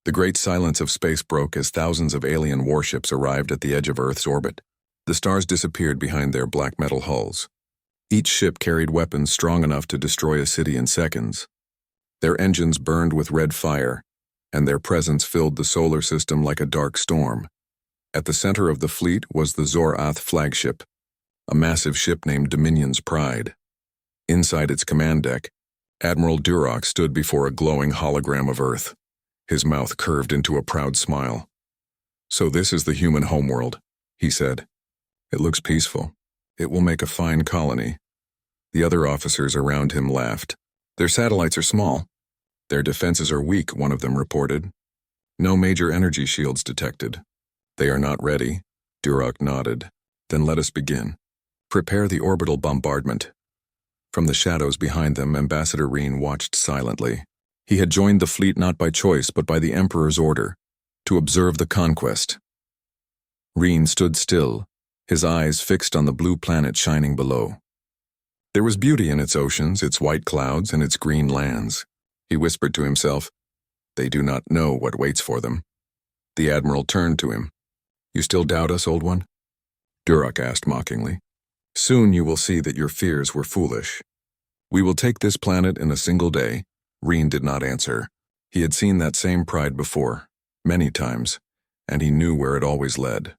The great silence of space broke as thousands of alien warships arrived at the edge of Earth's orbit. The stars disappeared behind their black metal hulls. Each ship carried weapons strong enough to destroy a city in seconds. Their engines burned with red fire, and their presence filled the solar system like a dark storm. At the center of the fleet was the Zorath flagship, a massive ship named Dominion's Pride. Inside its command deck, Admiral Duroc stood before a glowing hologram of Earth, his mouth curved into a proud smile. "So this is the human homeworld," he said. "It looks peaceful. It will make a fine colony." The other officers around him laughed. "Their satellites are small. Their defenses are weak," one of them reported. "No major energy shields detected." "They are not ready," Duroc nodded. "Then let us begin. Prepare the orbital bombardment." From the shadows behind them, Ambassador Reen watched silently. He had joined the fleet not by choice but by the Emperor's order, to observe the conquest. Reen stood still, his eyes fixed on the blue planet shining below. There was beauty in its oceans, its white clouds, and its green lands. He whispered to himself, "They do not know what waits for them." The Admiral turned to him. "You still doubt us, old one?" Duroc asked mockingly. "Soon you will see that your fears were foolish. We will take this planet in a single day." Reen did not answer. He had seen that same pride before, many times, and he knew where it always led.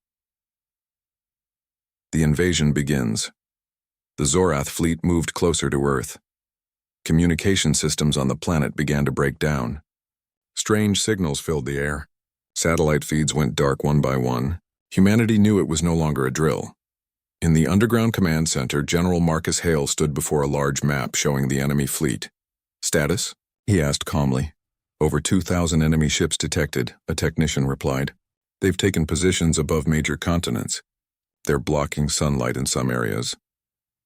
The invasion begins. The Zorath fleet moved closer to Earth. Communication systems on the planet began to break down. Strange signals filled the air. Satellite feeds went dark one by one. Humanity knew it was no longer a drill. In the underground command center, General Marcus Hale stood before a large map showing the enemy fleet. "Status?" he asked calmly. "Over 2,000 enemy ships detected," a technician replied. "They've taken positions above major continents. They're blocking sunlight in some areas."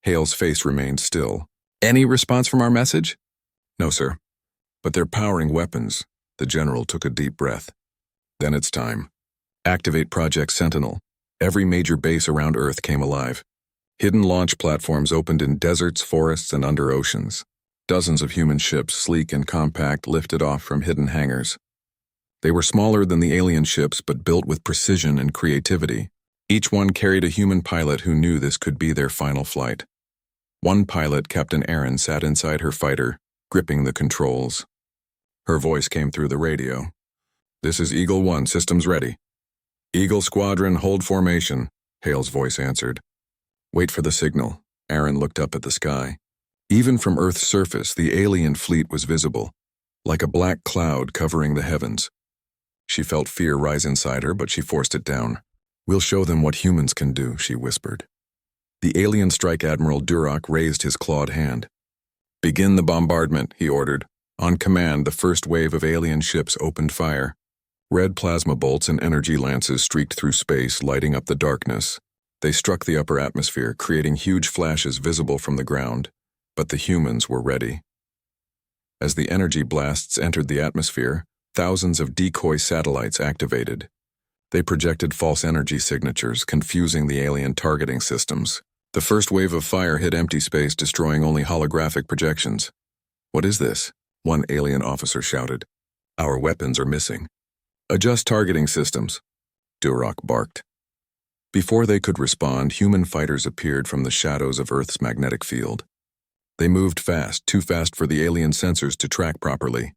Hale's face remained still. "Any response from our message?" "No, sir. But they're powering weapons." The general took a deep breath. "Then it's time. Activate Project Sentinel." Every major base around Earth came alive. Hidden launch platforms opened in deserts, forests, and under oceans. Dozens of human ships, sleek and compact, lifted off from hidden hangars. They were smaller than the alien ships, but built with precision and creativity. Each one carried a human pilot who knew this could be their final flight. One pilot, Captain Aaron, sat inside her fighter, gripping the controls. Her voice came through the radio. "This is Eagle 1, systems ready." "Eagle Squadron, hold formation," Hale's voice answered. "Wait for the signal." Aaron looked up at the sky. Even from Earth's surface, the alien fleet was visible, like a black cloud covering the heavens. She felt fear rise inside her, but she forced it down. "We'll show them what humans can do," she whispered. The alien strike admiral Duroc raised his clawed hand. "Begin the bombardment," he ordered. On command, the first wave of alien ships opened fire. Red plasma bolts and energy lances streaked through space, lighting up the darkness. They struck the upper atmosphere, creating huge flashes visible from the ground. But the humans were ready. As the energy blasts entered the atmosphere, thousands of decoy satellites activated. They projected false energy signatures, confusing the alien targeting systems. The first wave of fire hit empty space, destroying only holographic projections. "What is this?" one alien officer shouted. "Our weapons are missing." "Adjust targeting systems," Duroc barked. Before they could respond, human fighters appeared from the shadows of Earth's magnetic field. They moved fast, too fast for the alien sensors to track properly.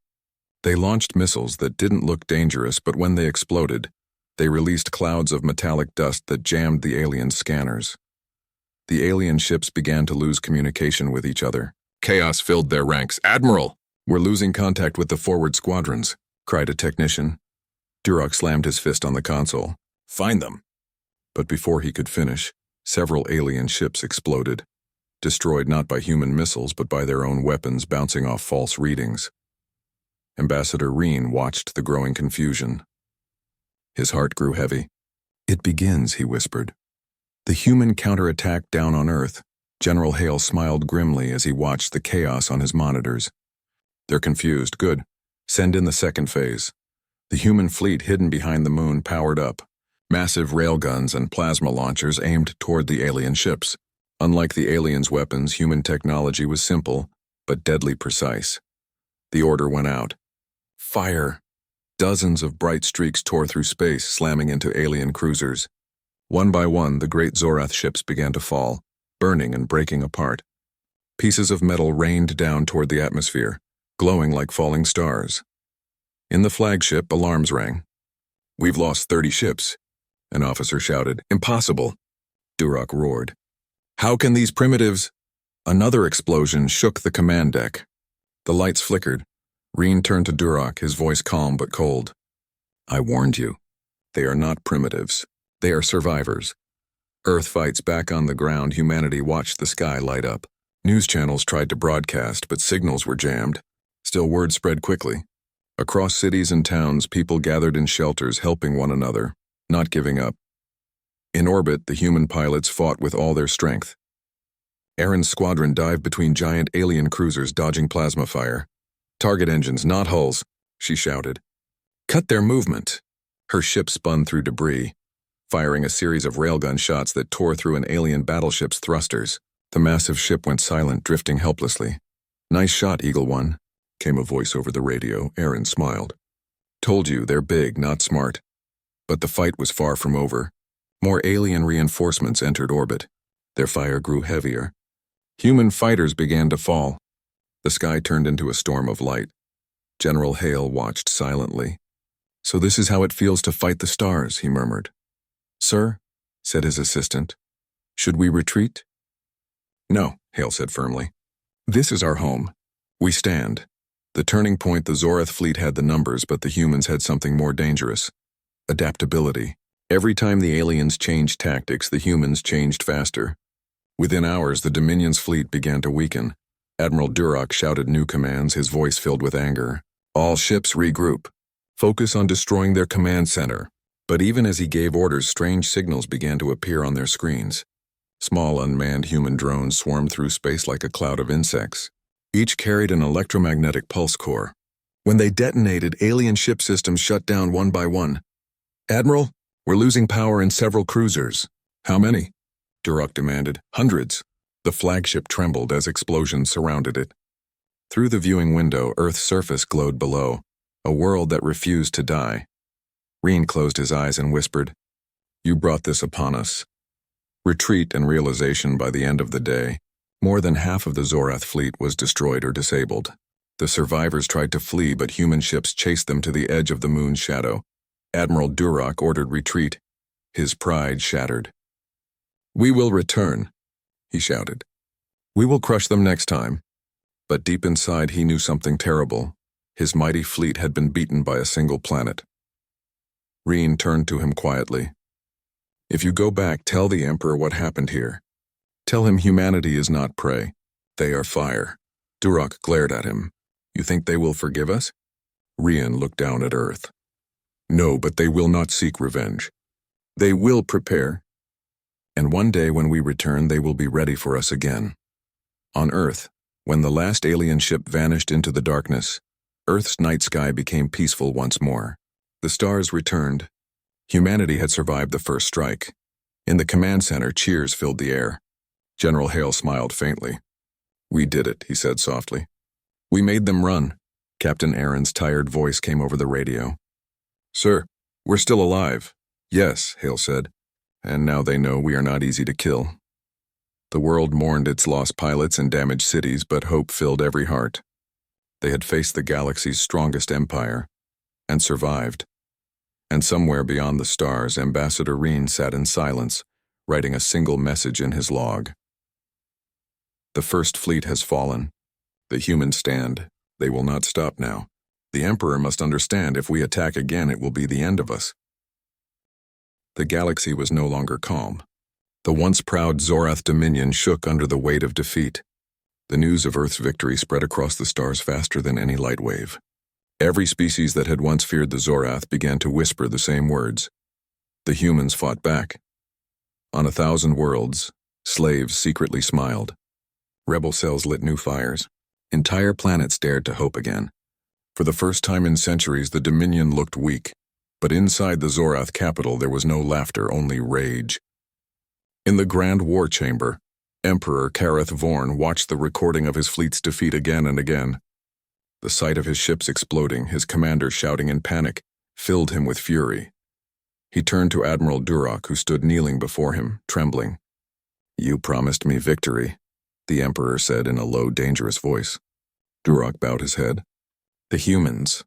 They launched missiles that didn't look dangerous, but when they exploded, they released clouds of metallic dust that jammed the alien scanners. The alien ships began to lose communication with each other. Chaos filled their ranks. "Admiral, we're losing contact with the forward squadrons," cried a technician. Duroc slammed his fist on the console. "Find them." But before he could finish, several alien ships exploded, destroyed not by human missiles but by their own weapons bouncing off false readings. Ambassador Reen watched the growing confusion. His heart grew heavy. "It begins," he whispered. "The human counterattack down on Earth." General Hale smiled grimly as he watched the chaos on his monitors. "They're confused. Good. Send in the second phase." The human fleet hidden behind the moon powered up. Massive railguns and plasma launchers aimed toward the alien ships. Unlike the aliens' weapons, human technology was simple, but deadly precise. The order went out. "Fire!" Dozens of bright streaks tore through space, slamming into alien cruisers. One by one, the great Zorath ships began to fall, burning and breaking apart. Pieces of metal rained down toward the atmosphere, glowing like falling stars. In the flagship, alarms rang. "We've lost 30 ships," an officer shouted. "Impossible," Duroc roared. "How can these primitives—" Another explosion shook the command deck. The lights flickered. Reen turned to Duroc, his voice calm but cold. "I warned you. They are not primitives. They are survivors." Earth fights back on the ground. Humanity watched the sky light up. News channels tried to broadcast, but signals were jammed. Still, word spread quickly. Across cities and towns, people gathered in shelters, helping one another, not giving up. In orbit, the human pilots fought with all their strength. Aaron's squadron dived between giant alien cruisers, dodging plasma fire. "Target engines, not hulls," she shouted. "Cut their movement." Her ship spun through debris, firing a series of railgun shots that tore through an alien battleship's thrusters. The massive ship went silent, drifting helplessly. "Nice shot, Eagle One," came a voice over the radio. Aaron smiled. "Told you, they're big, not smart." But the fight was far from over. More alien reinforcements entered orbit. Their fire grew heavier. Human fighters began to fall. The sky turned into a storm of light. General Hale watched silently. "So this is how it feels to fight the stars," he murmured. "Sir," said his assistant, "should we retreat?" "No," Hale said firmly. "This is our home. We stand." The turning point, the Zorath fleet had the numbers, but the humans had something more dangerous. Adaptability. Every time the aliens changed tactics, the humans changed faster. Within hours, the Dominion's fleet began to weaken. Admiral Duroc shouted new commands, his voice filled with anger. "All ships regroup. Focus on destroying their command center." But even as he gave orders, strange signals began to appear on their screens. Small unmanned human drones swarmed through space like a cloud of insects. Each carried an electromagnetic pulse core. When they detonated, alien ship systems shut down one by one. "Admiral, we're losing power in several cruisers." "How many?" Duroc demanded. "Hundreds." The flagship trembled as explosions surrounded it. Through the viewing window, Earth's surface glowed below, a world that refused to die. Reen closed his eyes and whispered, "You brought this upon us." Retreat and realization. By the end of the day, more than half of the Zorath fleet was destroyed or disabled. The survivors tried to flee, but human ships chased them to the edge of the moon's shadow. Admiral Duroc ordered retreat. His pride shattered. "We will return," he shouted. "We will crush them next time." But deep inside he knew something terrible. His mighty fleet had been beaten by a single planet. Reen turned to him quietly. "If you go back, tell the Emperor what happened here. Tell him humanity is not prey. They are fire." Duroc glared at him. "You think they will forgive us?" Reen looked down at Earth. "No, but they will not seek revenge. They will prepare. And one day when we return, they will be ready for us again." On Earth, when the last alien ship vanished into the darkness, Earth's night sky became peaceful once more. The stars returned. Humanity had survived the first strike. In the command center, cheers filled the air. General Hale smiled faintly. "We did it," he said softly. "We made them run." Captain Aaron's tired voice came over the radio. "Sir, we're still alive." "Yes," Hale said. "And now they know we are not easy to kill." The world mourned its lost pilots and damaged cities, but hope filled every heart. They had faced the galaxy's strongest empire, and survived. And somewhere beyond the stars, Ambassador Reen sat in silence, writing a single message in his log. "The First Fleet has fallen. The humans stand. They will not stop now. The Emperor must understand, if we attack again, it will be the end of us." The galaxy was no longer calm. The once proud Zorath Dominion shook under the weight of defeat. The news of Earth's victory spread across the stars faster than any light wave. Every species that had once feared the Zorath began to whisper the same words. The humans fought back. On 1,000 worlds, slaves secretly smiled. Rebel cells lit new fires. Entire planets dared to hope again. For the first time in centuries, the Dominion looked weak. But inside the Zorath capital there was no laughter, only rage. In the Grand War Chamber, Emperor Kareth Vorn watched the recording of his fleet's defeat again and again. The sight of his ships exploding, his commanders shouting in panic, filled him with fury. He turned to Admiral Duroc, who stood kneeling before him, trembling. "You promised me victory," the Emperor said in a low, dangerous voice. Duroc bowed his head. "The humans.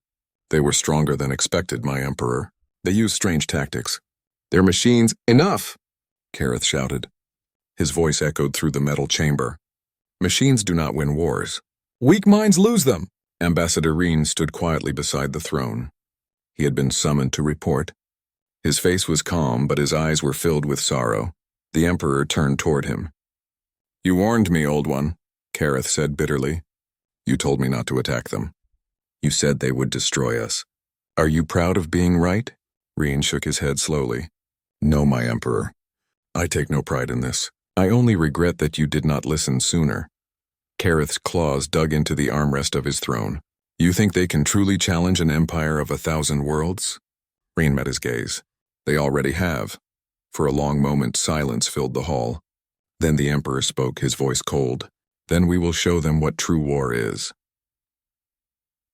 They were stronger than expected, my Emperor. They used strange tactics. Their machines—" "Enough!" Kareth shouted. His voice echoed through the metal chamber. "Machines do not win wars. Weak minds lose them." Ambassador Reen stood quietly beside the throne. He had been summoned to report. His face was calm, but his eyes were filled with sorrow. The Emperor turned toward him. "You warned me, old one," Kareth said bitterly. "You told me not to attack them. You said they would destroy us. Are you proud of being right?" Reen shook his head slowly. "No, my Emperor. I take no pride in this. I only regret that you did not listen sooner." Kareth's claws dug into the armrest of his throne. "You think they can truly challenge an empire of 1,000 worlds?" Reen met his gaze. "They already have." For a long moment, silence filled the hall. Then the Emperor spoke, his voice cold. "Then we will show them what true war is."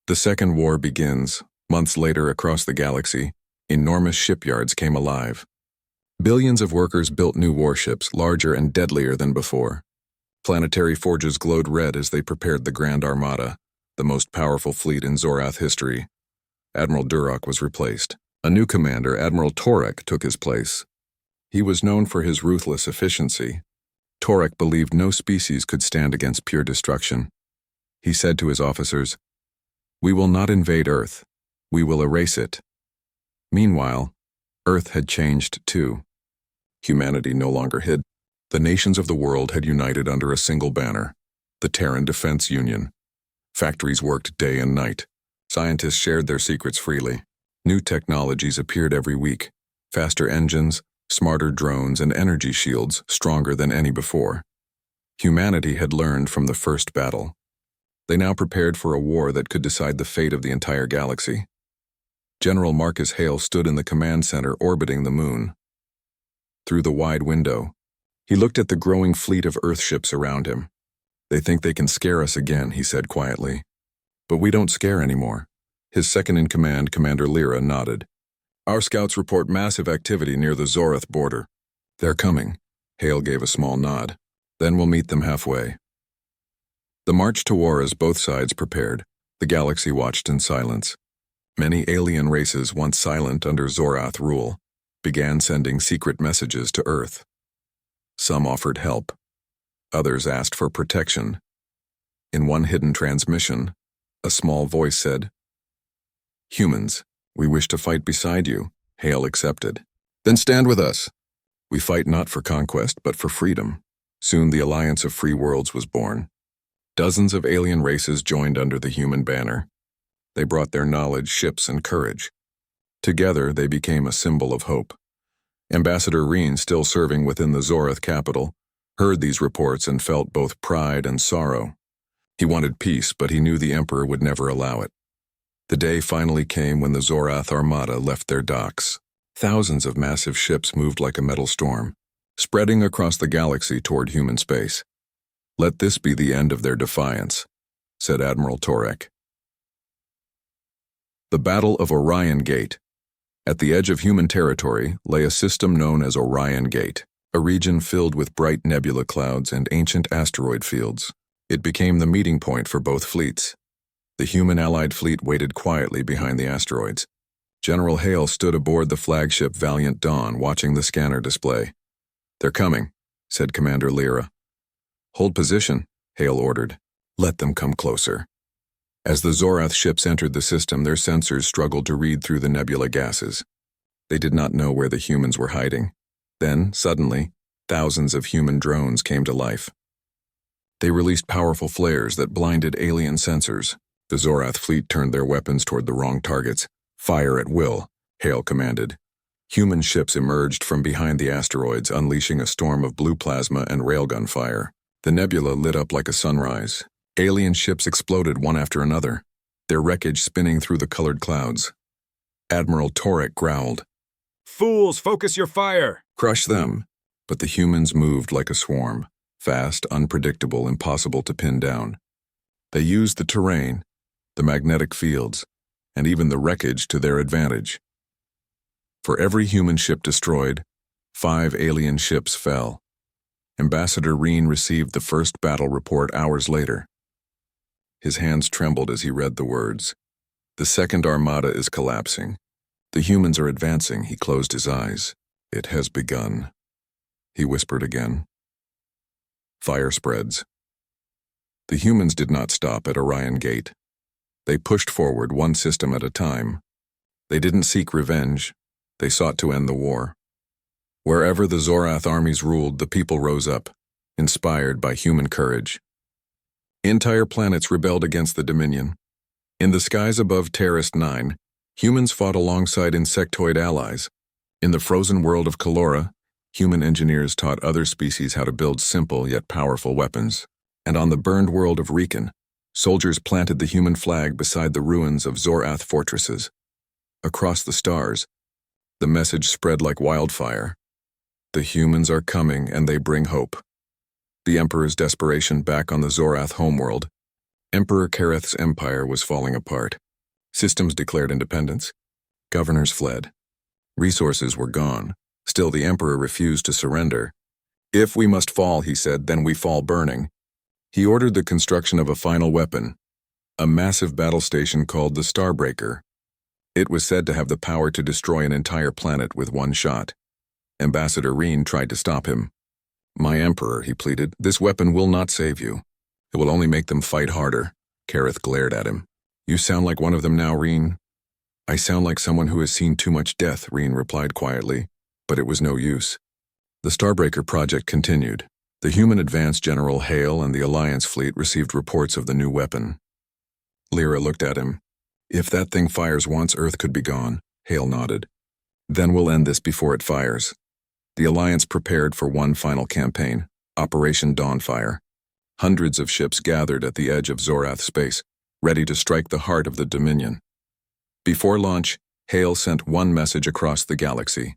The Second War begins. Months later, across the galaxy, enormous shipyards came alive. Billions of workers built new warships, larger and deadlier than before. Planetary forges glowed red as they prepared the Grand Armada, the most powerful fleet in Zorath history. Admiral Duroc was replaced. A new commander, Admiral Torek, took his place. He was known for his ruthless efficiency. Torek believed no species could stand against pure destruction. He said to his officers, "We will not invade Earth. We will erase it." Meanwhile, Earth had changed too. Humanity no longer hid. The nations of the world had united under a single banner, the Terran Defense Union. Factories worked day and night. Scientists shared their secrets freely. New technologies appeared every week. Faster engines, smarter drones, and energy shields stronger than any before. Humanity had learned from the first battle. They now prepared for a war that could decide the fate of the entire galaxy. General Marcus Hale stood in the command center orbiting the moon. Through the wide window, he looked at the growing fleet of Earthships around him. "They think they can scare us again," he said quietly. "But we don't scare anymore." His second-in-command, Commander Lyra, nodded. "Our scouts report massive activity near the Zorath border." "They're coming." Hale gave a small nod. "Then we'll meet them halfway." The march to war as both sides prepared, the galaxy watched in silence. Many alien races, once silent under Zorath rule, began sending secret messages to Earth. Some offered help. Others asked for protection. In one hidden transmission, a small voice said, "Humans, we wish to fight beside you." Hale accepted. "Then stand with us. We fight not for conquest, but for freedom." Soon the Alliance of Free Worlds was born. Dozens of alien races joined under the human banner. They brought their knowledge, ships, and courage. Together, they became a symbol of hope. Ambassador Reen, still serving within the Zorath capital, heard these reports and felt both pride and sorrow. He wanted peace, but he knew the Emperor would never allow it. The day finally came when the Zorath Armada left their docks. Thousands of massive ships moved like a metal storm, spreading across the galaxy toward human space. "Let this be the end of their defiance," said Admiral Torek. The Battle of Orion Gate. At the edge of human territory lay a system known as Orion Gate, a region filled with bright nebula clouds and ancient asteroid fields. It became the meeting point for both fleets. The human allied fleet waited quietly behind the asteroids. General Hale stood aboard the flagship Valiant Dawn, watching the scanner display. "They're coming," said Commander Lyra. "Hold position," Hale ordered. "Let them come closer." As the Zorath ships entered the system, their sensors struggled to read through the nebula gases. They did not know where the humans were hiding. Then, suddenly, thousands of human drones came to life. They released powerful flares that blinded alien sensors. The Zorath fleet turned their weapons toward the wrong targets. "Fire at will," Hale commanded. Human ships emerged from behind the asteroids, unleashing a storm of blue plasma and railgun fire. The nebula lit up like a sunrise. Alien ships exploded one after another, their wreckage spinning through the colored clouds. Admiral Torek growled, "Fools, focus your fire!" "Crush them." But the humans moved like a swarm, fast, unpredictable, impossible to pin down. They used the terrain, the magnetic fields, and even the wreckage to their advantage. For every human ship destroyed, 5 alien ships fell. Ambassador Reen received the first battle report hours later. His hands trembled as he read the words. The second armada is collapsing. The humans are advancing. He closed his eyes. It has begun. He whispered again. Fire spreads. The humans did not stop at Orion Gate. They pushed forward one system at a time. They didn't seek revenge. They sought to end the war. Wherever the Zorath armies ruled, the people rose up, inspired by human courage. Entire planets rebelled against the Dominion. In the skies above Terrorist 9, humans fought alongside insectoid allies. In the frozen world of Kalora, human engineers taught other species how to build simple yet powerful weapons. And on the burned world of Recon, soldiers planted the human flag beside the ruins of Zorath fortresses. Across the stars, the message spread like wildfire. The humans are coming, and they bring hope. The Emperor's desperation back on the Zorath homeworld. Emperor Kareth's empire was falling apart. Systems declared independence. Governors fled. Resources were gone. Still, the Emperor refused to surrender. If we must fall, he said, then we fall burning. He ordered the construction of a final weapon, a massive battle station called the Starbreaker. It was said to have the power to destroy an entire planet with one shot. Ambassador Reen tried to stop him. My Emperor, he pleaded, this weapon will not save you. It will only make them fight harder. Kareth glared at him. You sound like one of them now, Reen. I sound like someone who has seen too much death, Reen replied quietly, but it was no use. The Starbreaker project continued. The human advance General Hale and the Alliance fleet received reports of the new weapon. Lyra looked at him. If that thing fires once, Earth could be gone. Hale nodded. Then we'll end this before it fires. The Alliance prepared for one final campaign, Operation Dawnfire. Hundreds of ships gathered at the edge of Zorath space, ready to strike the heart of the Dominion. Before launch, Hale sent one message across the galaxy.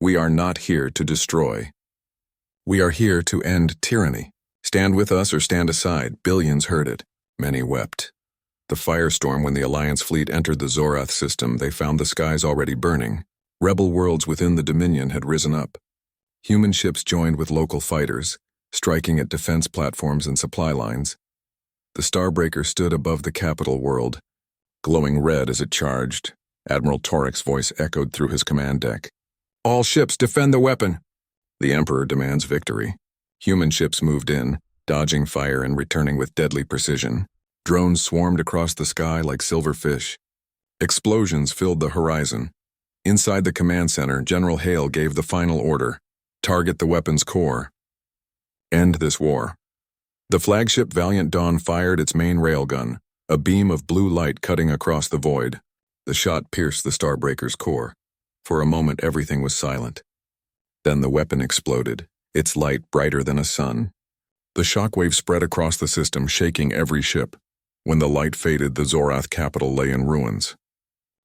We are not here to destroy. We are here to end tyranny. Stand with us or stand aside. Billions heard it. Many wept. The firestorm when the Alliance fleet entered the Zorath system, they found the skies already burning. Rebel worlds within the Dominion had risen up. Human ships joined with local fighters, striking at defense platforms and supply lines. The Starbreaker stood above the capital world, glowing red as it charged. Admiral Torik's voice echoed through his command deck. All ships, defend the weapon! The Emperor demands victory. Human ships moved in, dodging fire and returning with deadly precision. Drones swarmed across the sky like silver fish. Explosions filled the horizon. Inside the command center, General Hale gave the final order. Target the weapon's core. End this war. The flagship Valiant Dawn fired its main railgun, a beam of blue light cutting across the void. The shot pierced the Starbreaker's core. For a moment, everything was silent. Then the weapon exploded, its light brighter than a sun. The shockwave spread across the system, shaking every ship. When the light faded, the Zorath capital lay in ruins.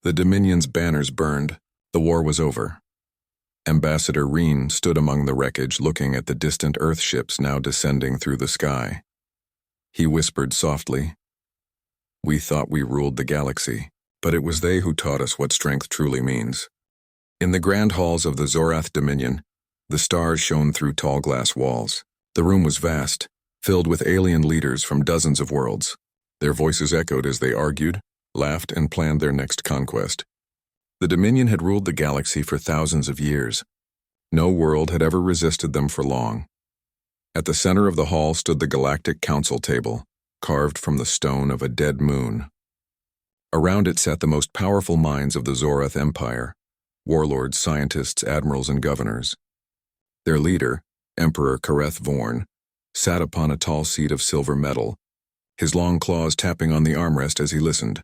The Dominion's banners burned. The war was over. Ambassador Reen stood among the wreckage, looking at the distant Earth ships now descending through the sky. He whispered softly, We thought we ruled the galaxy, but it was they who taught us what strength truly means. In the grand halls of the Zorath Dominion, the stars shone through tall glass walls. The room was vast, filled with alien leaders from dozens of worlds. Their voices echoed as they argued, laughed, and planned their next conquest. The Dominion had ruled the galaxy for thousands of years. No world had ever resisted them for long. At the center of the hall stood the Galactic Council table, carved from the stone of a dead moon. Around it sat the most powerful minds of the Zorath Empire, warlords, scientists, admirals, and governors. Their leader, Emperor Kareth Vorn, sat upon a tall seat of silver metal, his long claws tapping on the armrest as he listened.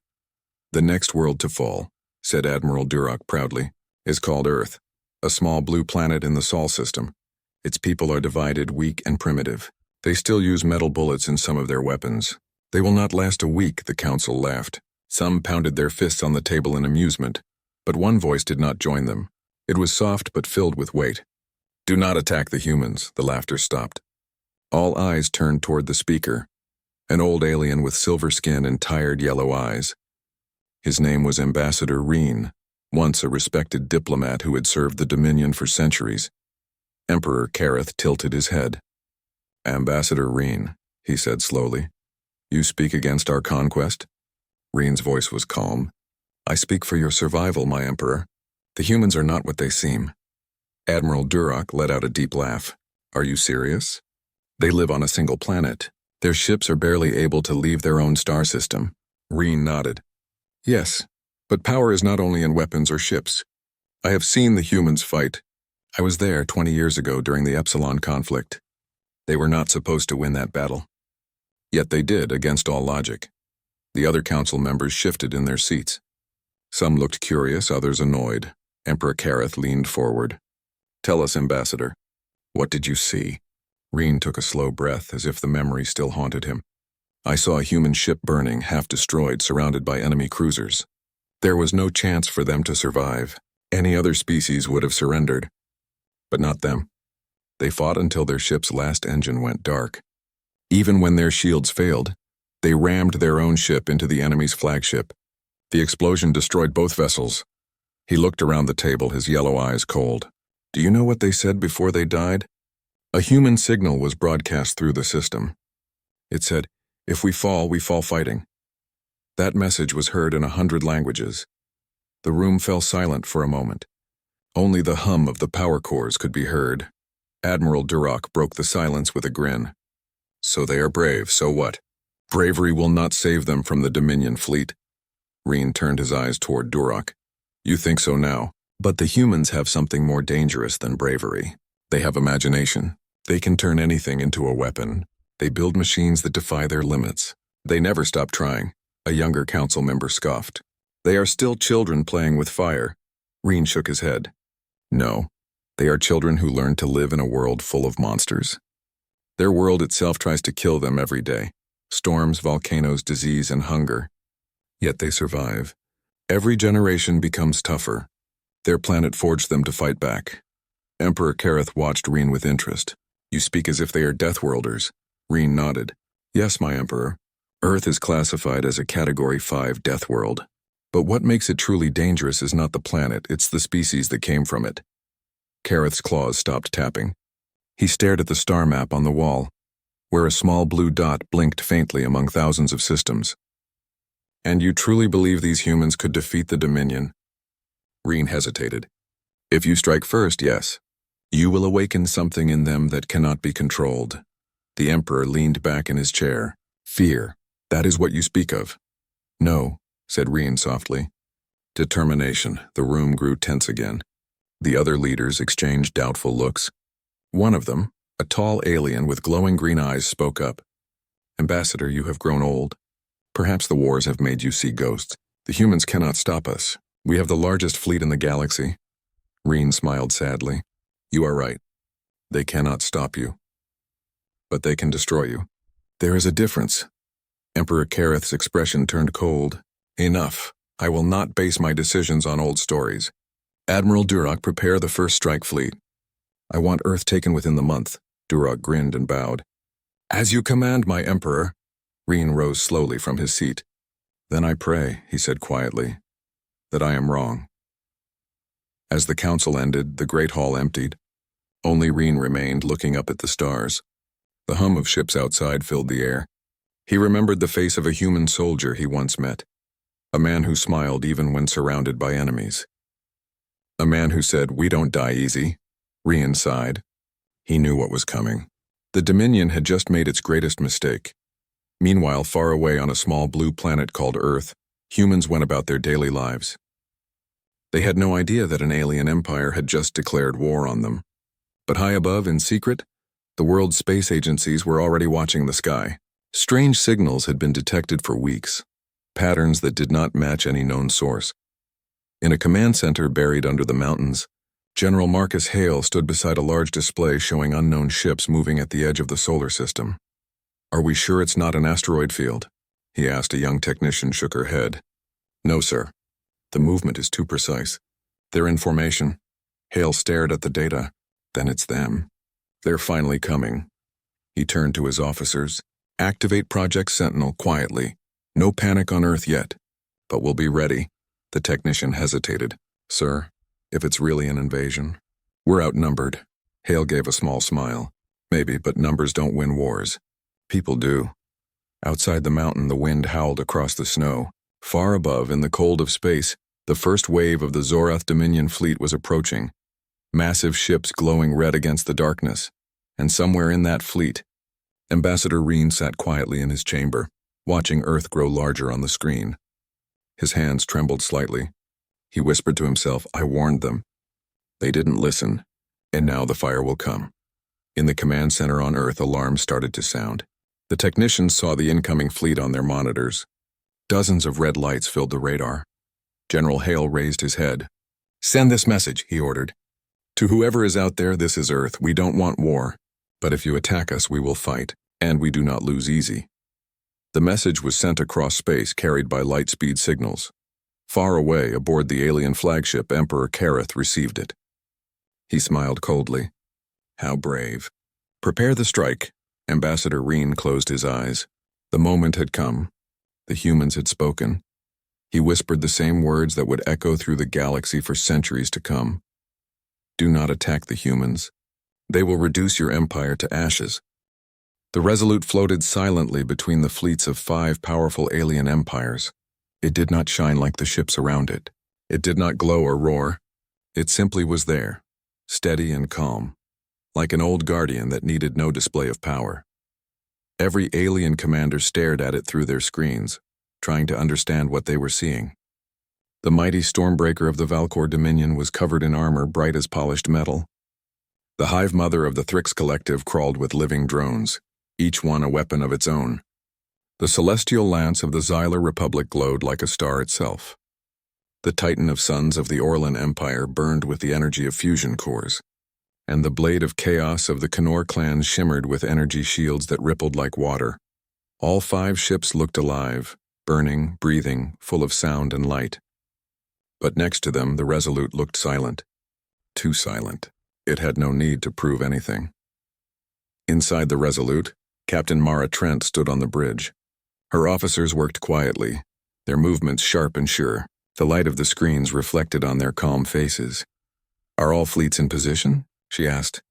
The next world to fall, said Admiral Duroc proudly, is called Earth, a small blue planet in the Sol system. Its people are divided, weak, and primitive. They still use metal bullets in some of their weapons. They will not last a week, the council laughed. Some pounded their fists on the table in amusement, but one voice did not join them. It was soft but filled with weight. Do not attack the humans, the laughter stopped. All eyes turned toward the speaker, an old alien with silver skin and tired yellow eyes. His name was Ambassador Reen, once a respected diplomat who had served the Dominion for centuries. Emperor Kareth tilted his head. "Ambassador Reen," he said slowly, "you speak against our conquest?" Reen's voice was calm. "I speak for your survival, my emperor. The humans are not what they seem." Admiral Duroc let out a deep laugh. "Are you serious? They live on a single planet. Their ships are barely able to leave their own star system." Reen nodded. "Yes, but power is not only in weapons or ships. I have seen the humans fight. I was there 20 years ago during the Epsilon conflict. They were not supposed to win that battle. Yet they did, against all logic." The other council members shifted in their seats. Some looked curious, others annoyed. Emperor Kareth leaned forward. "Tell us, Ambassador, what did you see?" Reen took a slow breath, as if the memory still haunted him. "I saw a human ship burning, half destroyed, surrounded by enemy cruisers. There was no chance for them to survive. Any other species would have surrendered. But not them. They fought until their ship's last engine went dark. Even when their shields failed, they rammed their own ship into the enemy's flagship. The explosion destroyed both vessels." He looked around the table, his yellow eyes cold. "Do you know what they said before they died?" A human signal was broadcast through the system. It said, "If we fall fighting." That message was heard in 100 languages. The room fell silent for a moment. Only the hum of the power cores could be heard. Admiral Duroc broke the silence with a grin. "So they are brave, so what? Bravery will not save them from the Dominion fleet." Reen turned his eyes toward Duroc. "You think so now, but the humans have something more dangerous than bravery. They have imagination. They can turn anything into a weapon. They build machines that defy their limits. They never stop trying," a younger council member scoffed. "They are still children playing with fire." Reen shook his head. "No, they are children who learn to live in a world full of monsters. Their world itself tries to kill them every day. Storms, volcanoes, disease, and hunger. Yet they survive. Every generation becomes tougher. Their planet forged them to fight back." Emperor Kareth watched Reen with interest. "You speak as if they are DEATHWORLDers." Reen nodded. "Yes, my emperor. Earth is classified as a Category 5 death world. But what makes it truly dangerous is not the planet, it's the species that came from it." Kareth's claws stopped tapping. He stared at the star map on the wall, where a small blue dot blinked faintly among thousands of systems. "And you truly believe these humans could defeat the Dominion?" Reen hesitated. "If you strike first, yes. You will awaken something in them that cannot be controlled." The Emperor leaned back in his chair. "Fear, that is what you speak of." "No," said Reen softly. "Determination." The room grew tense again. The other leaders exchanged doubtful looks. One of them, a tall alien with glowing green eyes, spoke up. "Ambassador, you have grown old. Perhaps the wars have made you see ghosts. The humans cannot stop us. We have the largest fleet in the galaxy." Reen smiled sadly. "You are right. They cannot stop you. But they can destroy you. There is a difference." Emperor Kareth's expression turned cold. "Enough. I will not base my decisions on old stories. Admiral Duroc, prepare the first strike fleet. I want Earth taken within the month." Duroc grinned and bowed. "As you command, my emperor." Reen rose slowly from his seat. "Then I pray," he said quietly, "that I am wrong." As the council ended, the great hall emptied. Only Reen remained, looking up at the stars. The hum of ships outside filled the air. He remembered the face of a human soldier he once met, a man who smiled even when surrounded by enemies. A man who said, "We don't die easy." Reen sighed. He knew what was coming. The Dominion had just made its greatest mistake. Meanwhile, far away on a small blue planet called Earth, humans went about their daily lives. They had no idea that an alien empire had just declared war on them. But high above, in secret, the world's space agencies were already watching the sky. Strange signals had been detected for weeks, patterns that did not match any known source. In a command center buried under the mountains, General Marcus Hale stood beside a large display showing unknown ships moving at the edge of the solar system. "Are we sure it's not an asteroid field?" he asked. A young technician shook her head. "No, sir. The movement is too precise. They're in formation." Hale stared at the data. "Then it's them. They're finally coming." He turned to his officers. "Activate Project Sentinel quietly. No panic on Earth yet. but we'll be ready. The technician hesitated. Sir, if it's really an invasion? We're outnumbered. Hale gave a small smile. Maybe, but numbers don't win wars. People do. Outside the mountain, the wind howled across the snow. Far above, in the cold of space, the first wave of the Zorath Dominion fleet was approaching. Massive ships glowing red against the darkness. And somewhere in that fleet, Ambassador Reen sat quietly in his chamber, watching Earth grow larger on the screen. His hands trembled slightly. He whispered to himself, I warned them. They didn't listen, and now the fire will come. In the command center on Earth, alarms started to sound. The technicians saw the incoming fleet on their monitors. Dozens of red lights filled the radar. General Hale raised his head. Send this message, he ordered. To whoever is out there, this is Earth. We don't want war. But if you attack us, we will fight, and we do not lose easy. The message was sent across space, carried by light-speed signals. Far away, aboard the alien flagship, Emperor Kareth received it. He smiled coldly. How brave. Prepare the strike. Ambassador Reen closed his eyes. The moment had come. The humans had spoken. He whispered the same words that would echo through the galaxy for centuries to come. Do not attack the humans. They will reduce your empire to ashes. The Resolute floated silently between the fleets of 5 powerful alien empires. It did not shine like the ships around it. It did not glow or roar. It simply was there, steady and calm, like an old guardian that needed no display of power. Every alien commander stared at it through their screens, trying to understand what they were seeing. The mighty Stormbreaker of the Valkor Dominion was covered in armor bright as polished metal. The Hive Mother of the Thrix Collective crawled with living drones, each one a weapon of its own. The celestial lance of the Xylar Republic glowed like a star itself. The Titan of Sons of the Orlan Empire burned with the energy of fusion cores, and the blade of chaos of the Knorr clan shimmered with energy shields that rippled like water. All 5 ships looked alive, burning, breathing, full of sound and light. But next to them, the Resolute looked silent. Too silent. It had no need to prove anything. Inside the Resolute, Captain Mara Trent stood on the bridge. Her officers worked quietly, their movements sharp and sure. The light of the screens reflected on their calm faces. Are all fleets in position? She asked.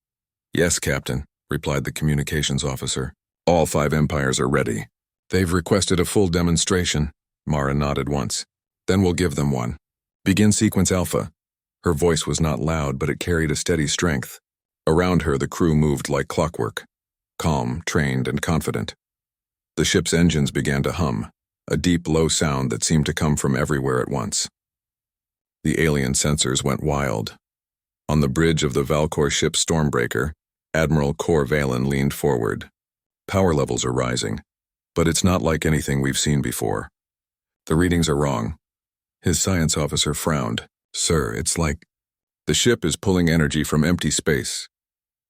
Yes, Captain, replied the communications officer. All 5 empires are ready. They've requested a full demonstration. Mara nodded once. Then we'll give them one. Begin sequence Alpha. Her voice was not loud, but it carried a steady strength. Around her, the crew moved like clockwork, calm, trained, and confident. The ship's engines began to hum, a deep, low sound that seemed to come from everywhere at once. The alien sensors went wild. On the bridge of the Valkor ship Stormbreaker, Admiral Kor Valen leaned forward. Power levels are rising, but it's not like anything we've seen before. The readings are wrong. His science officer frowned. Sir, it's like the ship is pulling energy from empty space.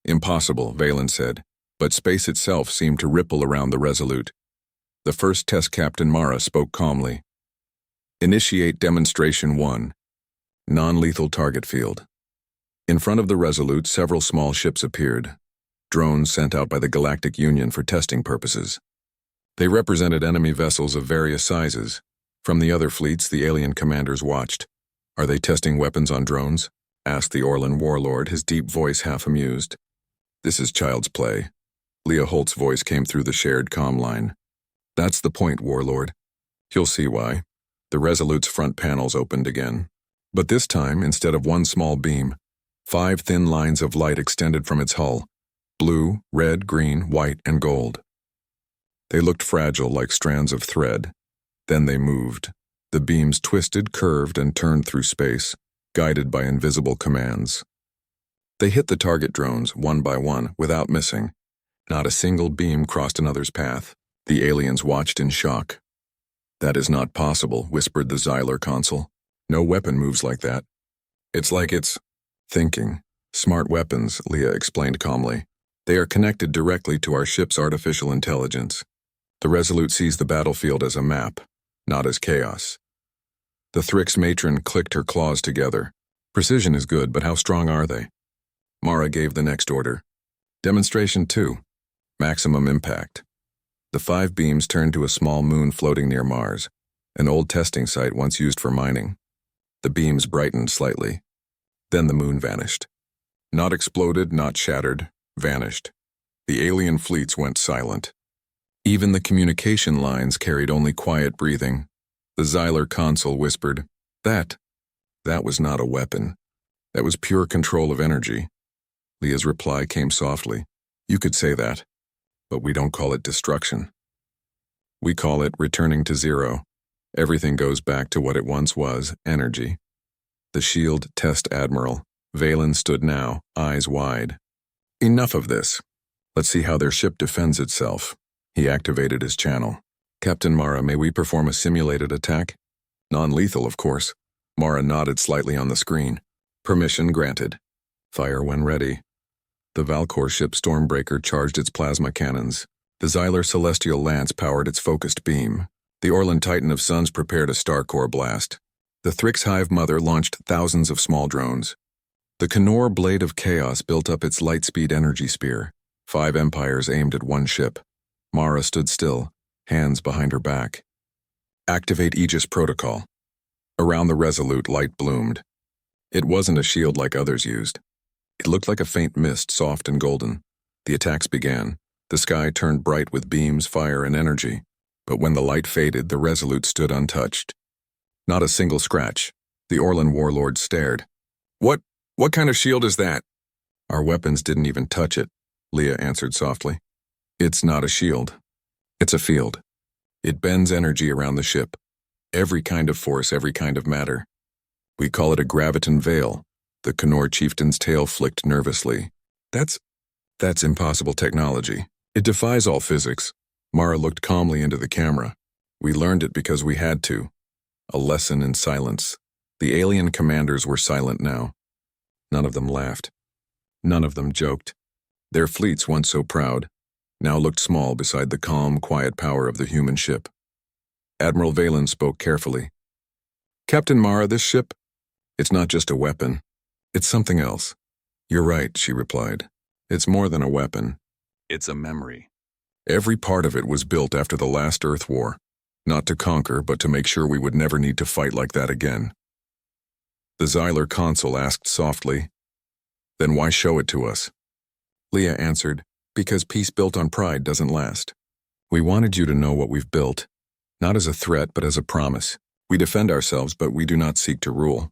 Impossible, Valen said, but space itself seemed to ripple around the Resolute. The first test captain Mara spoke calmly. Initiate demonstration 1. Non-lethal target field. In front of the Resolute, several small ships appeared, drones sent out by the Galactic Union for testing purposes. They represented enemy vessels of various sizes. From the other fleets, the alien commanders watched. Are they testing weapons on drones? Asked the Orlan warlord, his deep voice half amused. This is child's play. Leah Holt's voice came through the shared comm line. That's the point, warlord. You'll see why. The Resolute's front panels opened again. But this time, instead of one small beam, 5 thin lines of light extended from its hull. Blue, red, green, white, and gold. They looked fragile like strands of thread. Then they moved. The beams twisted, curved, and turned through space, guided by invisible commands. They hit the target drones, one by one, without missing. Not a single beam crossed another's path. The aliens watched in shock. That is not possible, whispered the Xylar consul. No weapon moves like that. It's like it's thinking. Smart weapons, Leah explained calmly. They are connected directly to our ship's artificial intelligence. The Resolute sees the battlefield as a map, not as chaos. The Thrix matron clicked her claws together. Precision is good, but how strong are they? Mara gave the next order. Demonstration 2. Maximum impact. The 5 beams turned to a small moon floating near Mars. an old testing site once used for mining. The beams brightened slightly. Then the moon vanished. Not exploded, not shattered, vanished. The alien fleets went silent. Even the communication lines carried only quiet breathing. The Xylar console whispered, That was not a weapon. That was pure control of energy. Leah's reply came softly. You could say that, but we don't call it destruction. We call it returning to zero. Everything goes back to what it once was, energy. The shield test admiral, Valen, stood now, eyes wide. Enough of this. Let's see how their ship defends itself. He activated his channel. Captain Mara, may we perform a simulated attack? Non-lethal, of course. Mara nodded slightly on the screen. Permission granted. Fire when ready. The Valkor ship Stormbreaker charged its plasma cannons. The Xylar Celestial Lance powered its focused beam. The Orlan Titan of Suns prepared a Starcore blast. The Thrix Hive Mother launched thousands of small drones. The Knorr Blade of Chaos built up its lightspeed energy spear. 5 empires aimed at one ship. Mara stood still, hands behind her back. Activate Aegis Protocol. Around the Resolute, light bloomed. It wasn't a shield like others used. It looked like a faint mist, soft and golden. The attacks began. The sky turned bright with beams, fire, and energy. But when the light faded, the Resolute stood untouched. Not a single scratch. The Orlan warlord stared. What kind of shield is that? Our weapons didn't even touch it, Leah answered softly. It's not a shield. It's a field. It bends energy around the ship. Every kind of force, every kind of matter. We call it a graviton veil. The Knorr chieftain's tail flicked nervously. That's impossible technology. It defies all physics. Mara looked calmly into the camera. We learned it because we had to. A lesson in silence. The alien commanders were silent now. None of them laughed. None of them joked. Their fleets, once so proud, now looked small beside the calm, quiet power of the human ship. Admiral Valen spoke carefully. Captain Mara, this ship, it's not just a weapon. It's something else. You're right, she replied. It's more than a weapon. It's a memory. Every part of it was built after the last Earth War, not to conquer, but to make sure we would never need to fight like that again. The Xylar consul asked softly, Then why show it to us? Leah answered, Because peace built on pride doesn't last. We wanted you to know what we've built, not as a threat, but as a promise. We defend ourselves, but we do not seek to rule.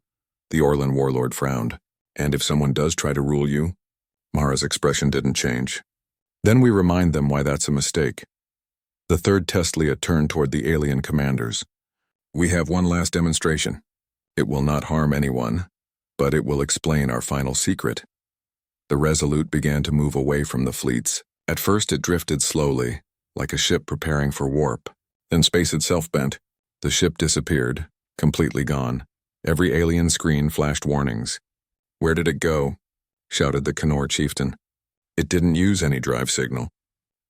The Orlan warlord frowned. And if someone does try to rule you? Mara's expression didn't change. Then we remind them why that's a mistake. The third test, Leah turned toward the alien commanders. We have one last demonstration. It will not harm anyone, but it will explain our final secret. The Resolute began to move away from the fleets. At first it drifted slowly, like a ship preparing for warp. Then space itself bent. The ship disappeared, completely gone. Every alien screen flashed warnings. Where did it go? Shouted the Knorr chieftain. It didn't use any drive signal,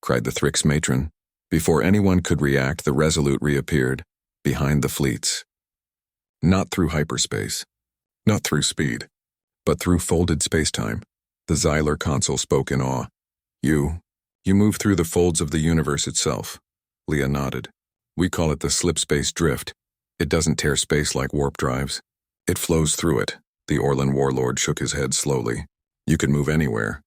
cried the Thrix matron. Before anyone could react, the Resolute reappeared, behind the fleets. Not through hyperspace, not through speed, but through folded spacetime. The Xylar consul spoke in awe. You move through the folds of the universe itself. Leah nodded. We call it the slip-space drift. It doesn't tear space like warp drives. It flows through it. The Orlan warlord shook his head slowly. You could move anywhere.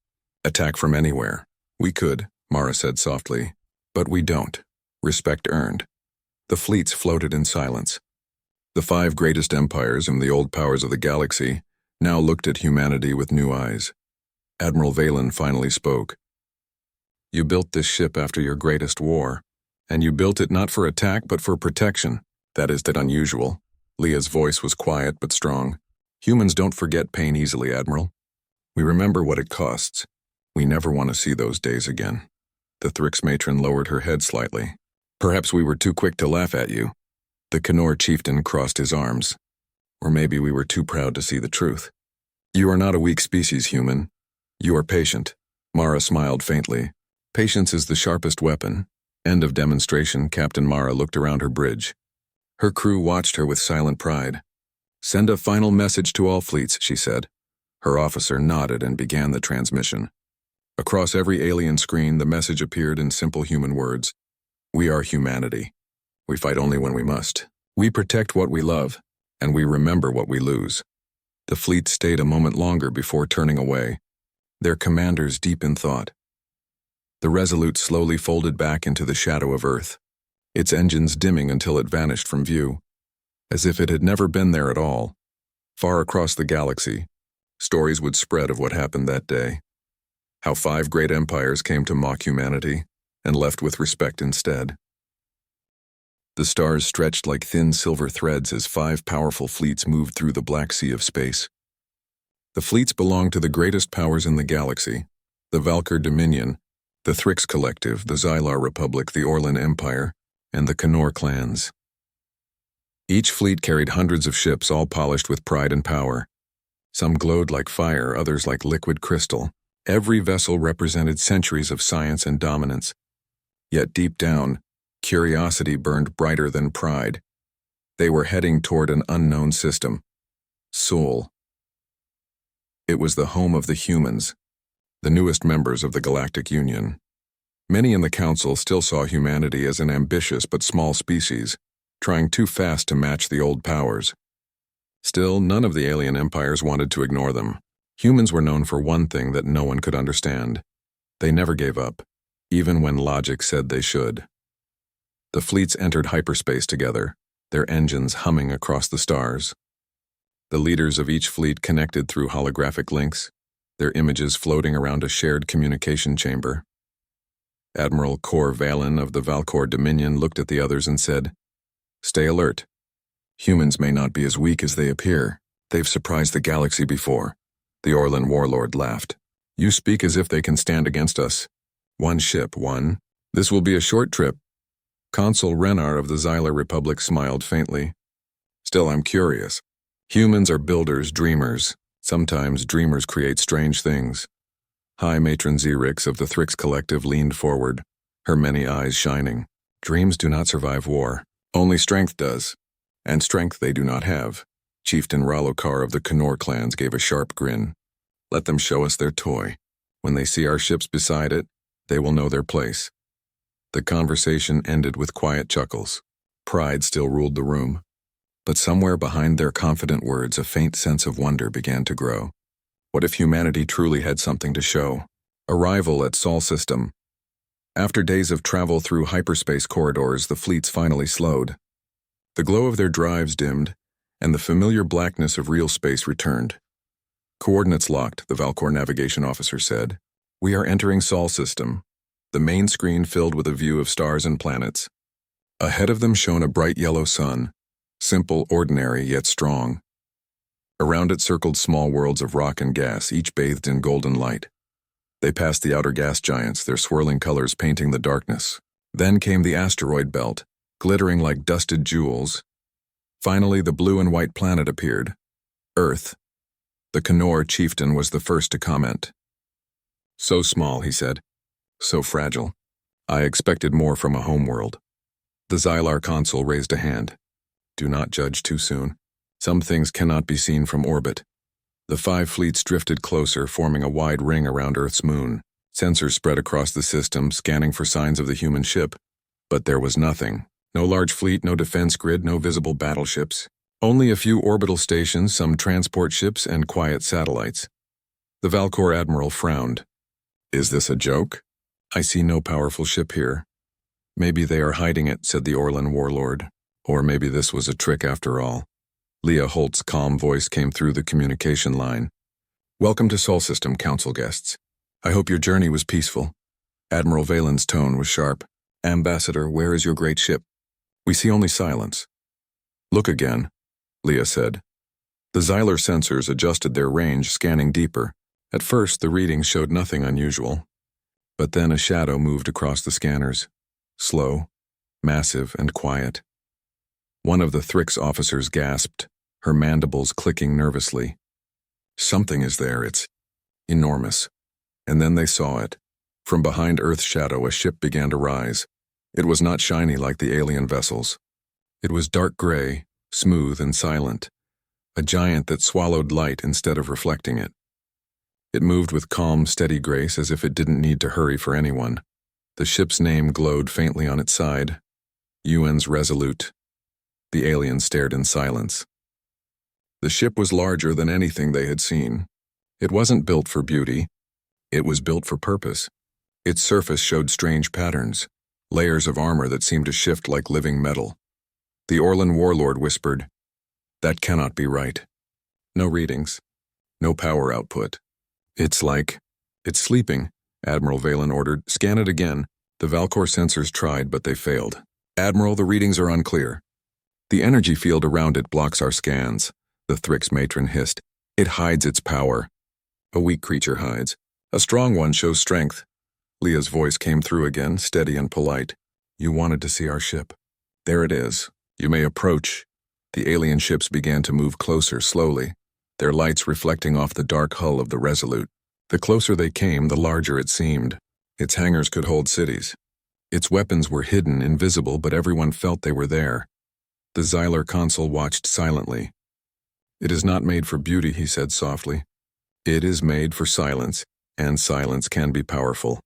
Attack from anywhere. We could, Mara said softly. But we don't. Respect earned. The fleets floated in silence. The 5 greatest empires and the old powers of the galaxy now looked at humanity with new eyes. Admiral Valen finally spoke. You built this ship after your greatest war, and you built it not for attack but for protection. That is unusual. Leah's voice was quiet but strong. Humans don't forget pain easily, Admiral. We remember what it costs. We never want to see those days again. The Thrix matron lowered her head slightly. Perhaps we were too quick to laugh at you. The Knorr chieftain crossed his arms. Or maybe we were too proud to see the truth. You are not a weak species, human. You are patient. Mara smiled faintly. Patience is the sharpest weapon. End of demonstration. Captain Mara looked around her bridge. Her crew watched her with silent pride. Send a final message to all fleets, she said. Her officer nodded and began the transmission. Across every alien screen, the message appeared in simple human words. We are humanity. We fight only when we must. We protect what we love, and we remember what we lose. The fleet stayed a moment longer before turning away, their commanders deep in thought. The Resolute slowly folded back into the shadow of Earth, its engines dimming until it vanished from view, as if it had never been there at all. Far across the galaxy, stories would spread of what happened that day, how 5 great empires came to mock humanity and left with respect instead. The stars stretched like thin silver threads as 5 powerful fleets moved through the black sea of space. The fleets belonged to the greatest powers in the galaxy, the Valkyr Dominion, the Thrix Collective, the Xylar Republic, the Orlan Empire, and the Knorr clans. Each fleet carried hundreds of ships, all polished with pride and power. Some glowed like fire, others like liquid crystal. Every vessel represented centuries of science and dominance. Yet deep down, curiosity burned brighter than pride. They were heading toward an unknown system. Sol. It was the home of the humans, the newest members of the Galactic Union. Many in the Council still saw humanity as an ambitious but small species, trying too fast to match the old powers. Still, none of the alien empires wanted to ignore them. Humans were known for one thing that no one could understand. They never gave up, even when logic said they should. The fleets entered hyperspace together, their engines humming across the stars. The leaders of each fleet connected through holographic links, their images floating around a shared communication chamber. Admiral Cor Valen of the Valkyr Dominion looked at the others and said, "Stay alert. Humans may not be as weak as they appear. They've surprised the galaxy before." The Orlan warlord laughed. "You speak as if they can stand against us. One ship, one. This will be a short trip." Consul Renar of the Xylar Republic smiled faintly. "Still, I'm curious. Humans are builders, dreamers. Sometimes dreamers create strange things." High Matron Xerix of the Thrix Collective leaned forward, her many eyes shining. "Dreams do not survive war. Only strength does. And strength they do not have." Chieftain Ralokar of the Knorr clans gave a sharp grin. "Let them show us their toy. When they see our ships beside it, they will know their place." The conversation ended with quiet chuckles. Pride still ruled the room. But somewhere behind their confident words, a faint sense of wonder began to grow. What if humanity truly had something to show? Arrival at Sol System. After days of travel through hyperspace corridors, the fleets finally slowed. The glow of their drives dimmed, and the familiar blackness of real space returned. "Coordinates locked," the Valkyr navigation officer said. "We are entering Sol System." The main screen filled with a view of stars and planets. Ahead of them shone a bright yellow sun, simple, ordinary, yet strong. Around it circled small worlds of rock and gas, each bathed in golden light. They passed the outer gas giants, their swirling colors painting the darkness. Then came the asteroid belt, glittering like dusted jewels. Finally, the blue and white planet appeared. Earth. The Knorr chieftain was the first to comment. "So small," he said. "So fragile. I expected more from a homeworld." The Xylar consul raised a hand. "Do not judge too soon. Some things cannot be seen from orbit." The 5 fleets drifted closer, forming a wide ring around Earth's moon. Sensors spread across the system, scanning for signs of the human ship. But there was nothing. No large fleet, no defense grid, no visible battleships. Only a few orbital stations, some transport ships, and quiet satellites. The Valkyr admiral frowned. "Is this a joke? I see no powerful ship here." "Maybe they are hiding it," said the Orlan warlord. "Or maybe this was a trick after all." Leah Holt's calm voice came through the communication line. "Welcome to Sol System, Council guests. I hope your journey was peaceful." Admiral Valen's tone was sharp. "Ambassador, where is your great ship? We see only silence." "Look again," Leah said. The Xylar sensors adjusted their range, scanning deeper. At first, the readings showed nothing unusual. But then a shadow moved across the scanners. Slow, massive, and quiet. One of the Thrix officers gasped, her mandibles clicking nervously. "Something is there, it's enormous." And then they saw it. From behind Earth's shadow, a ship began to rise. It was not shiny like the alien vessels. It was dark gray, smooth and silent, a giant that swallowed light instead of reflecting it. It moved with calm, steady grace as if it didn't need to hurry for anyone. The ship's name glowed faintly on its side. UN's Resolute. The aliens stared in silence. The ship was larger than anything they had seen. It wasn't built for beauty. It was built for purpose. Its surface showed strange patterns, layers of armor that seemed to shift like living metal. The Orlan warlord whispered, "That cannot be right. No readings. No power output. It's sleeping," Admiral Valen ordered. "Scan it again." The Valkor sensors tried, but they failed. "Admiral, the readings are unclear. The energy field around it blocks our scans," the Thrix matron hissed. "It hides its power. A weak creature hides. A strong one shows strength." Leah's voice came through again, steady and polite. "You wanted to see our ship. There it is. You may approach." The alien ships began to move closer slowly, their lights reflecting off the dark hull of the Resolute. The closer they came, the larger it seemed. Its hangars could hold cities. Its weapons were hidden, invisible, but everyone felt they were there. The Xylar consul watched silently. "It is not made for beauty," he said softly. "It is made for silence, and silence can be powerful."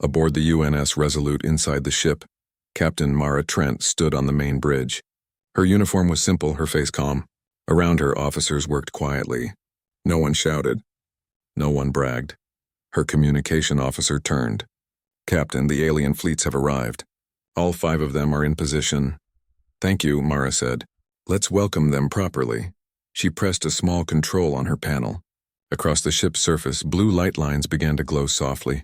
Aboard the UNS Resolute inside the ship, Captain Mara Trent stood on the main bridge. Her uniform was simple, her face calm. Around her, officers worked quietly. No one shouted. No one bragged. Her communication officer turned. "Captain, the alien fleets have arrived. All 5 of them are in position." "Thank you," Mara said. "Let's welcome them properly." She pressed a small control on her panel. Across the ship's surface, blue light lines began to glow softly.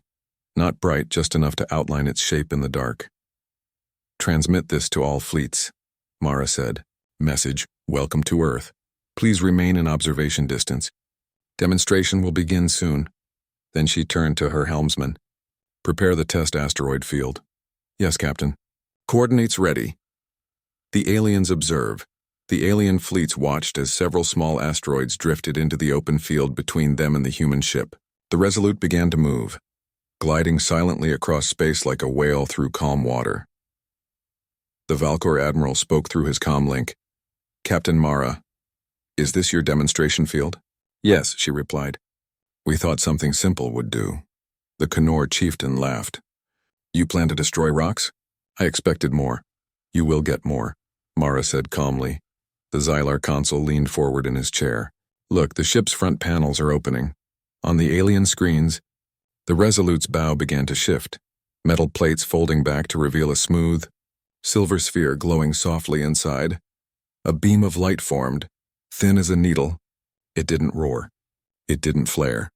Not bright, just enough to outline its shape in the dark. "Transmit this to all fleets," Mara said. "Message, welcome to Earth. Please remain in observation distance. Demonstration will begin soon." Then she turned to her helmsman. "Prepare the test asteroid field." "Yes, Captain." "Coordinates ready." The aliens observe. The alien fleets watched as several small asteroids drifted into the open field between them and the human ship. The Resolute began to move, gliding silently across space like a whale through calm water. The Valkor admiral spoke through his comlink. "Captain Mara, is this your demonstration field?" "Yes," she replied. "We thought something simple would do." The Knorr chieftain laughed. "You plan to destroy rocks? I expected more." "You will get more," Mara said calmly. The Xylar consul leaned forward in his chair. "Look, the ship's front panels are opening. On the alien screens, the Resolute's bow began to shift, metal plates folding back to reveal a smooth, silver sphere glowing softly inside. A beam of light formed, thin as a needle. It didn't roar. It didn't flare.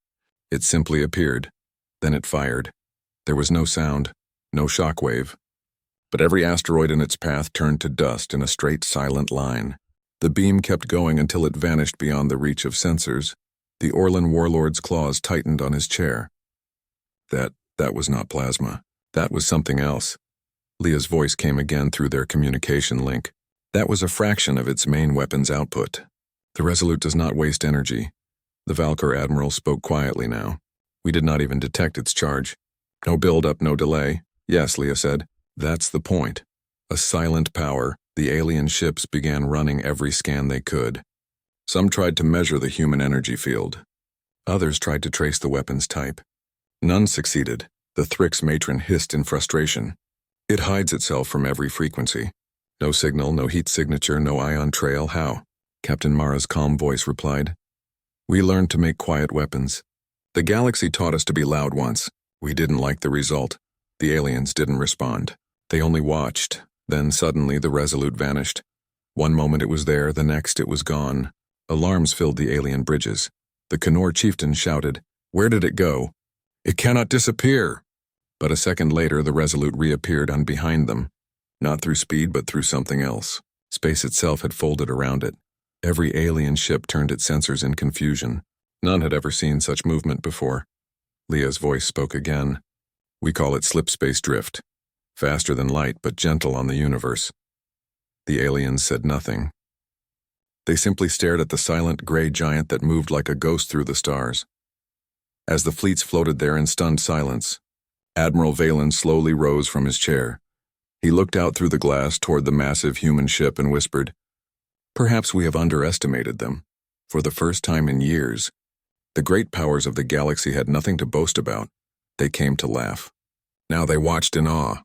It simply appeared. Then it fired. There was no sound, no shockwave. But every asteroid in its path turned to dust in a straight, silent line. The beam kept going until it vanished beyond the reach of sensors. The Orlan warlord's claws tightened on his chair. That was not plasma. That was something else. Leah's voice came again through their communication link. That was a fraction of its main weapon's output. "The Resolute does not waste energy." The Valkor admiral spoke quietly now. "We did not even detect its charge. No build-up, no delay." "Yes," Leah said. "That's the point. A silent power." The alien ships began running every scan they could. Some tried to measure the human energy field. Others tried to trace the weapon's type. None succeeded. The Thrix matron hissed in frustration. "It hides itself from every frequency. No signal, no heat signature, no ion trail. How?" Captain Mara's calm voice replied. "We learned to make quiet weapons. The galaxy taught us to be loud once. We didn't like the result. The aliens didn't respond. They only watched. Then suddenly the Resolute vanished. One moment it was there, the next it was gone. Alarms filled the alien bridges. The Knorr chieftain shouted, "Where did it go?" "It cannot disappear!" But a second later the Resolute reappeared on behind them. Not through speed, but through something else. Space itself had folded around it. Every alien ship turned its sensors in confusion. None had ever seen such movement before. Leah's voice spoke again. "We call it slipspace drift. Faster than light, but gentle on the universe." The aliens said nothing. They simply stared at the silent gray giant that moved like a ghost through the stars. As the fleets floated there in stunned silence, Admiral Valen slowly rose from his chair. He looked out through the glass toward the massive human ship and whispered, "Perhaps we have underestimated them. For the first time in years, the great powers of the galaxy had nothing to boast about. They came to laugh." Now they watched in awe.